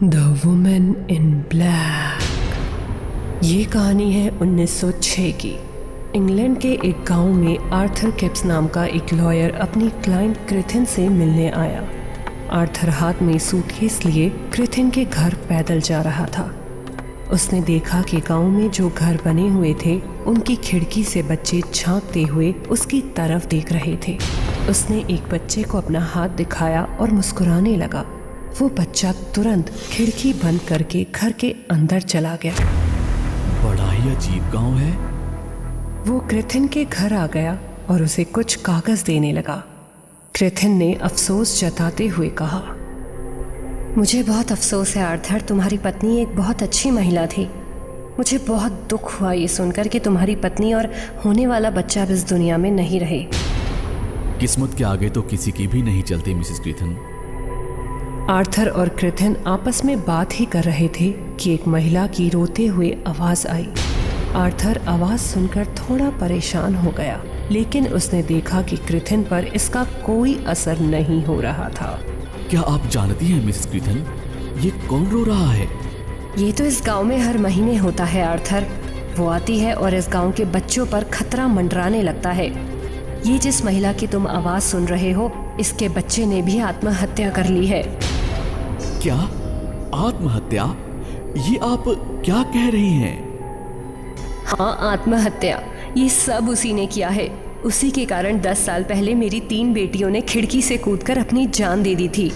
The women in black. ये कहानी है 1906 की। इंग्लैंड के एक गांव में आर्थर किप्स नाम का एक लॉयर अपनी क्लाइंट क्रिथिन से मिलने आया। आर्थर हाथ में सूटकेस लिए क्रिथिन के घर पैदल जा रहा था। उसने देखा कि गांव में जो घर बने हुए थे उनकी खिड़की से बच्चे झांकते हुए उसकी तरफ देख रहे थे। उसने एक बच्चे को अपना हाथ दिखाया और मुस्कुराने लगा। वो बच्चा तुरंत खिड़की बंद करके घर के अंदर चला गया। बड़ा ही अजीब गांव है। वो क्रिथिन के घर आ गया और उसे कुछ कागज देने लगा। क्रिथिन ने अफसोस जताते हुए कहा, मुझे बहुत अफसोस है आर्थर, तुम्हारी पत्नी एक बहुत अच्छी महिला थी। मुझे बहुत दुख हुआ ये सुनकर कि तुम्हारी पत्नी और होने वाला बच्चा अब इस दुनिया में नहीं रहे। किस्मत के आगे तो किसी की भी नहीं चलती मिसेस क्रिथिन। आर्थर और क्रिथिन आपस में बात ही कर रहे थे कि एक महिला की रोते हुए आवाज आई। आर्थर आवाज सुनकर थोड़ा परेशान हो गया, लेकिन उसने देखा कि क्रिथिन पर इसका कोई असर नहीं हो रहा था। क्या आप जानती हैं मिसेस क्रिथिन, ये कौन रो रहा है? ये तो इस गांव में हर महीने होता है आर्थर। वो आती है और इस गांव के बच्चों पर खतरा मंडराने लगता है। ये जिस महिला की तुम आवाज सुन रहे हो, इसके बच्चे ने भी आत्महत्या कर ली है। क्या आत्महत्या? ये आप क्या कह रही हैं? हाँ, आत्महत्या। ये सब उसी ने किया है। उसी के कारण 10 साल पहले मेरी 3 बेटियों ने खिड़की से कूदकर अपनी जान दे दी थी।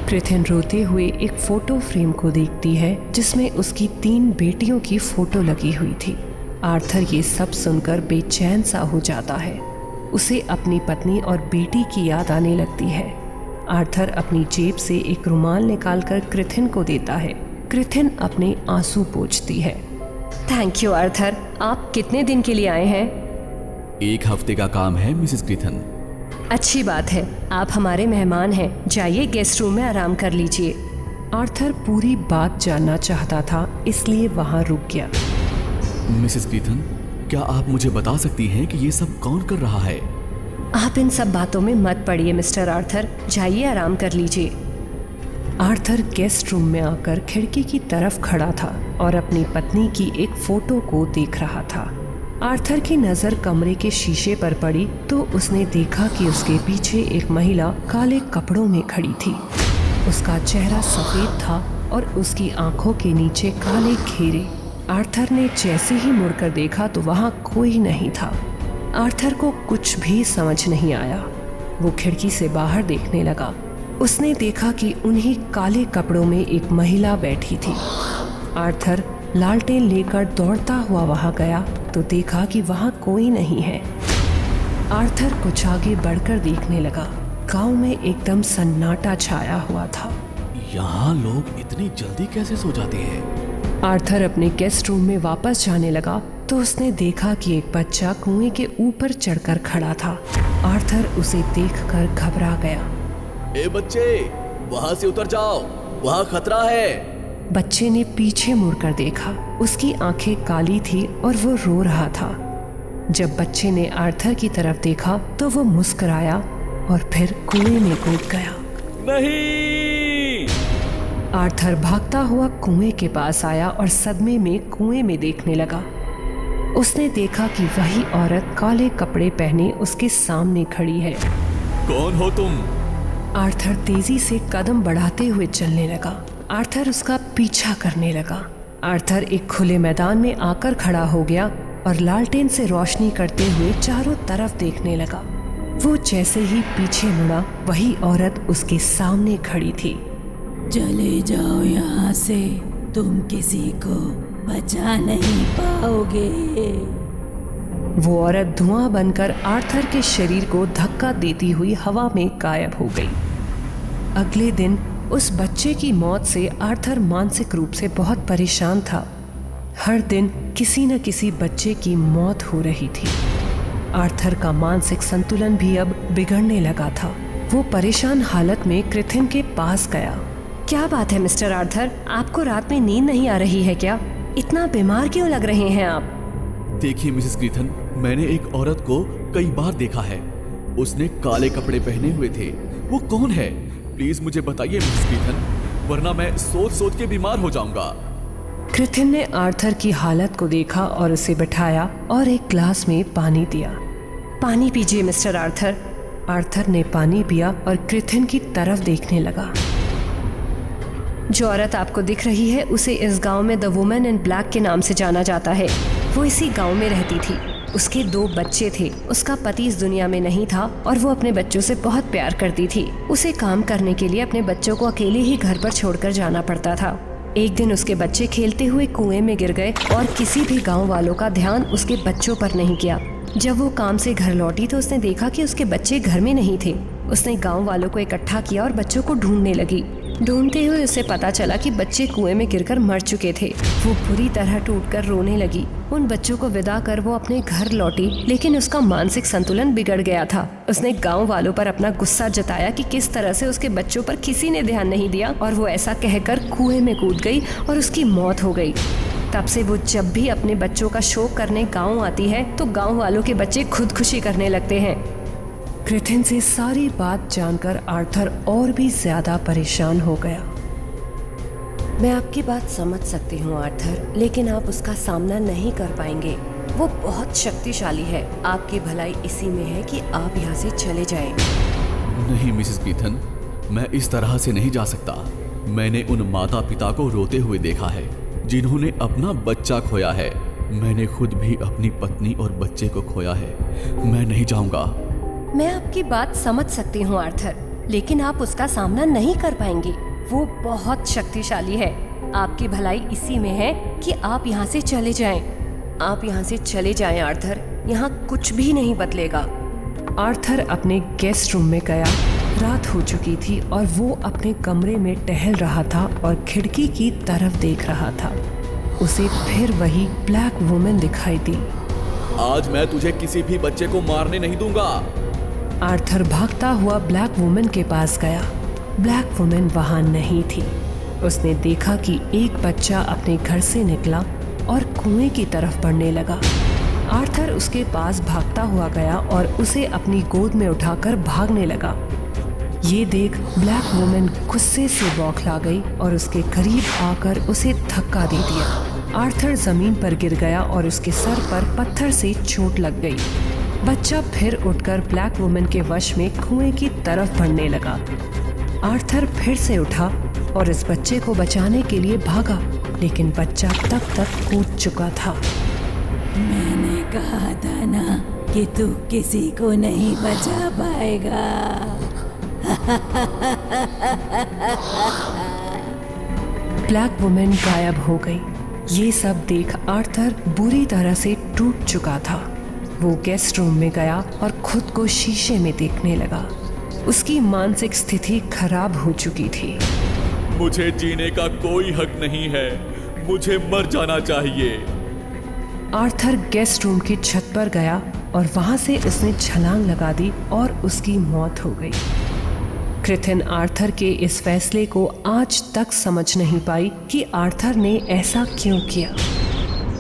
क्रिथिन रोते हुए एक फोटो फ्रेम को देखती है जिसमें उसकी 3 बेटियों की फोटो लगी हुई थी। आर्थर ये सब सुनकर बेचैन सा हो जाता है। उसे अपनी पत्नी और बेटी की याद आने लगती है। आर्थर अपनी जेब से एक रुमाल निकालकर क्रिथिन को देता है। क्रिथिन अपने आंसू पोंछती है। Thank you Arthur. आप कितने दिन के लिए आए हैं? 1 हफ्ते का काम है मिसेस क्रिथिन। अच्छी बात है, आप हमारे मेहमान हैं। जाइए गेस्ट रूम में आराम कर लीजिए। आर्थर पूरी बात जानना चाहता था, इसलिए वहां रुक गया। मिसेस क्रिथिन, क्या आप मुझे बता सकती हैं कि ये सब कौन कर रहा है? आप इन सब बातों में मत पड़िए मिस्टर आर्थर। जाइए आराम कर लीजिए। आर्थर गेस्ट रूम में आकर खिड़की की तरफ खड़ा था और अपनी पत्नी की एक फोटो को देख रहा था। आर्थर की नजर कमरे के शीशे पर पड़ी तो उसने देखा कि उसके पीछे एक महिला काले कपड़ों में खड़ी थी। उसका चेहरा सफेद था और उसकी आंखों के नीचे काले घेरे। आर्थर ने जैसे ही मुड़कर देखा तो वहां कोई नहीं था। आर्थर को कुछ भी समझ नहीं आया। वो खिड़की से बाहर देखने लगा। उसने देखा कि उन्हीं काले कपड़ों में एक महिला बैठी थी। आर्थर लालटेन लेकर दौड़ता हुआ वहां गया तो देखा कि वहां कोई नहीं है। आर्थर कुछ आगे बढ़कर देखने लगा। गांव में एकदम सन्नाटा छाया हुआ था। यहाँ लोग इतनी जल्दी कैसे सो जाते हैं? आर्थर अपने गेस्ट रूम में वापस जाने लगा तो उसने देखा कि एक बच्चा कुएं के ऊपर चढ़कर खड़ा था। आर्थर उसे देखकर घबरा गया। ए बच्चे, वहां से उतर जाओ, वहां खतरा है। बच्चे ने पीछे मुड़कर देखा। उसकी आंखें काली थी और वो रो रहा था। जब बच्चे ने आर्थर की तरफ देखा तो वो मुस्कुराया और फिर कुएं में कूद गया। नहीं! आर्थर भागता हुआ कुएं के पास आया और सदमे में कुएं में देखने लगा। उसने देखा कि वही औरत काले कपड़े पहने उसके सामने खड़ी है। कौन हो तुम? आर्थर तेजी से कदम बढ़ाते हुए चलने लगा। आर्थर उसका पीछा करने लगा। आर्थर एक खुले मैदान में आकर खड़ा हो गया और लालटेन से रोशनी करते हुए चारों तरफ देखने लगा। वो जैसे ही पीछे मुड़ा, वही औरत उसके सामने खड़ी थी। चले जाओ यहाँ से, तुम किसी को बचा नहीं पाओगे। वो औरत धुआं बनकर आर्थर के शरीर को धक्का देती हुई हवा में गायब हो गई। अगले दिन उस बच्चे की मौत से आर्थर मानसिक रूप से बहुत परेशान था। हर दिन किसी न किसी बच्चे की मौत हो रही थी। आर्थर का मानसिक संतुलन भी अब बिगड़ने लगा था। वो परेशान हालत में क्रिथिन के पास गया। क्या बात है मिस्टर आर्थर, आपको रात में नींद नहीं आ रही है क्या? इतना बीमार क्यों लग रहे हैं आप? देखिए मिसेस क्रिथिन, मैंने एक औरत को कई बार देखा है। उसने काले कपड़े पहने हुए थे। वो कौन है? प्लीज मुझे बताइए मिसेस क्रिथिन। वरना मैं सोच सोच के बीमार हो जाऊंगा। क्रिथिन ने आर्थर की हालत को देखा और उसे बिठाया और एक ग्लास में पानी दिया। पानी पीजिए मिस्टर आर्थर। आर्थर ने पानी पिया और क्रिथिन की तरफ देखने लगा। जो औरत आपको दिख रही है उसे इस गांव में द वुमन इन ब्लैक के नाम से जाना जाता है। वो इसी गांव में रहती थी। उसके 2 बच्चे थे। उसका पति इस दुनिया में नहीं था और वो अपने बच्चों से बहुत प्यार करती थी। उसे काम करने के लिए अपने बच्चों को अकेले ही घर पर छोड़कर जाना पड़ता था। एक दिन उसके बच्चे खेलते हुए कुएं में गिर गए और किसी भी गांव वालों का ध्यान उसके बच्चों पर नहीं गया। जब वो काम से घर लौटी तो उसने देखा कि उसके बच्चे घर में नहीं थे। उसने गांव वालों को इकट्ठा किया और बच्चों को ढूंढने लगी। ढूंढते हुए उसे पता चला कि बच्चे कुएं में गिरकर मर चुके थे। वो बुरी तरह टूटकर रोने लगी। उन बच्चों को विदा कर वो अपने घर लौटी, लेकिन उसका मानसिक संतुलन बिगड़ गया था। उसने गांव वालों पर अपना गुस्सा जताया कि किस तरह से उसके बच्चों पर किसी ने ध्यान नहीं दिया और वो ऐसा कहकर कुएं में कूद गई और उसकी मौत हो गई। तब से वो जब भी अपने बच्चों का शोक करने गांव आती है तो गांव वालों के बच्चे खुदकुशी करने लगते हैं। क्रिथिन से सारी बात जानकर आर्थर और भी ज्यादा परेशान हो गया। मैं आपकी बात समझ सकती हूँ आर्थर, लेकिन आप उसका सामना नहीं कर पाएंगे। वो बहुत शक्तिशाली है। आपकी भलाई इसी में है कि आप यहाँ से चले जाएं। नहीं मिसेस क्रिथिन, मैं इस तरह से नहीं जा सकता। मैंने उन माता पिता को रोते हुए देखा है जिन्होंने अपना बच्चा खोया है। मैंने खुद भी अपनी पत्नी और बच्चे को खोया है। मैं नहीं जाऊंगा। मैं आपकी बात समझ सकती हूँ आर्थर, लेकिन आप उसका सामना नहीं कर पाएंगे। वो बहुत शक्तिशाली है। आपकी भलाई इसी में है कि आप यहाँ से चले जाएं। आप यहाँ से चले जाएं आर्थर, यहाँ कुछ भी नहीं बदलेगा। आर्थर अपने गेस्ट रूम में गया। रात हो चुकी थी और वो अपने कमरे में टहल रहा था और खिड़की की तरफ देख रहा था। उसे फिर वही ब्लैक वुमन दिखाई दी। आज मैं तुझे किसी भी बच्चे को मारने नहीं दूंगा। आर्थर भागता हुआ ब्लैक वुमन के पास गया। ब्लैक वुमन वहां नहीं थी। उसने देखा कि एक बच्चा अपने घर से निकला और कुएं की तरफ बढ़ने लगा। आर्थर उसके पास भागता हुआ गया और उसे अपनी गोद में उठाकर भागने लगा। ये देख ब्लैक वुमन गुस्से से बौखला गई और उसके करीब आकर उसे धक्का दे दिया। आर्थर जमीन पर गिर गया और उसके सर पर पत्थर से चोट लग गई। बच्चा फिर उठकर ब्लैक वुमन के वश में कुएं की तरफ बढ़ने लगा। आर्थर फिर से उठा और इस बच्चे को बचाने के लिए भागा, लेकिन बच्चा तब तक कूद चुका था। मैंने कहा था ना कि तू किसी को नहीं बचा पाएगा। ब्लैक वुमन गायब हो गई। ये सब देख आर्थर बुरी तरह से टूट चुका था। वो गेस्ट रूम में गया और खुद को शीशे में देखने लगा। उसकी मानसिक स्थिति खराब हो चुकी थी। मुझे जीने का कोई हक नहीं है। मुझे मर जाना चाहिए। आर्थर गेस्ट रूम की छत पर गया और वहां से उसने छलांग लगा दी और उसकी मौत हो गई। क्रिथिन आर्थर के इस फैसले को आज तक समझ नहीं पाई कि आर्थर ने ऐसा क्यों किया।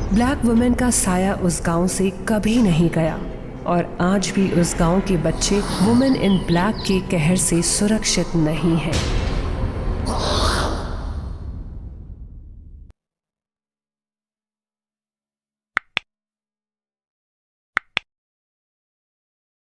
ब्लैक वुमन का साया उस गांव से कभी नहीं गया और आज भी उस गांव के बच्चे वुमन इन ब्लैक के कहर से सुरक्षित नहीं हैं।